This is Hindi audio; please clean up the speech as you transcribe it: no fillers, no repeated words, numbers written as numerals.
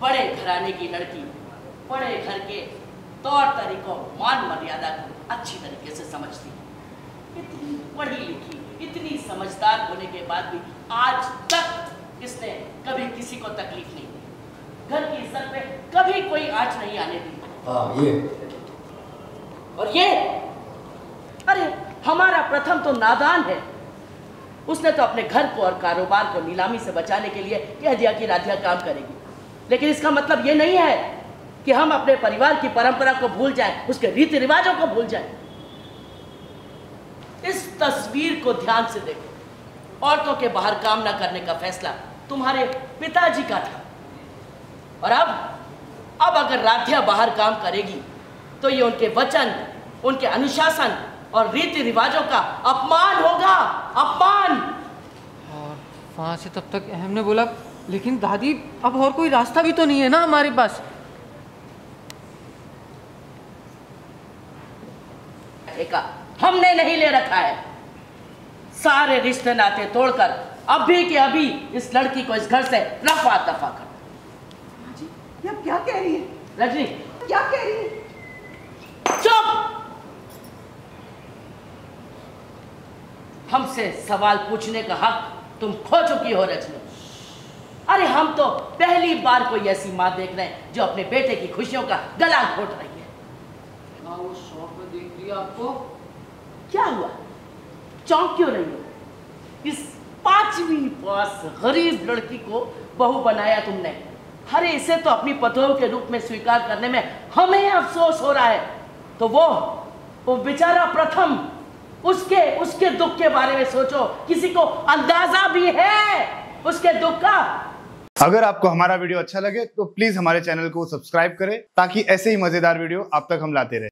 बड़े घराने की लड़की बड़े घर के तौर तरीकों मान मर्यादा को अच्छी तरीके से समझती है। इतनी पढ़ी लिखी इतनी समझदार होने के बाद भी आज तक इसने कभी किसी को तकलीफ नहीं दी, घर की इज्जत पे कभी कोई आंच नहीं आने दी। ये और ये अरे हमारा प्रथम तो नादान है, उसने तो अपने घर को और कारोबार को नीलामी से बचाने के लिए कह दिया कि राधिया काम करेगी। लेकिन इसका मतलब ये नहीं है कि हम अपने परिवार की परंपरा को भूल जाएं, उसके रीति रिवाजों को भूल जाएं। इस तस्वीर को ध्यान से देखो। औरतों के बाहर काम ना करने का फैसला तुम्हारे पिताजी का था, और अब अगर राधिया बाहर काम करेगी तो ये उनके वचन, उनके अनुशासन और रीति रिवाजों का अपमान होगा, अपमान। और वहाँ से तब तक हमने बोला, लेकिन दादी अब और कोई रास्ता भी तो नहीं है ना हमारे पास। हमने नहीं ले रखा है, सारे रिश्ते नाते तोड़कर अभी के अभी इस लड़की को इस घर से रफा दफा कर। जी, ये आप क्या कह रही है? रजनी क्या कह रही है? चुप! हमसे सवाल पूछने का हक तुम खो चुकी हो रजनी। अरे हम तो पहली बार कोई ऐसी माँ देख रहे हैं जो अपने बेटे की खुशियों का गला घोट रही है। वो शौक में देख लिया आपको। क्या हुआ, चौंक क्यों रही हो? इस 5वीं पास गरीब लड़की को बहू बनाया तुमने। अरे इसे तो अपनी पतोह के रूप में स्वीकार करने में हमें अफसोस हो रहा है, तो वो बेचारा प्रथम, उसके दुख के बारे में सोचो। किसी को अंदाजा भी है उसके दुख का? अगर आपको हमारा वीडियो अच्छा लगे तो प्लीज हमारे चैनल को सब्सक्राइब करें ताकि ऐसे ही मजेदार वीडियो आप तक हम लाते रहे।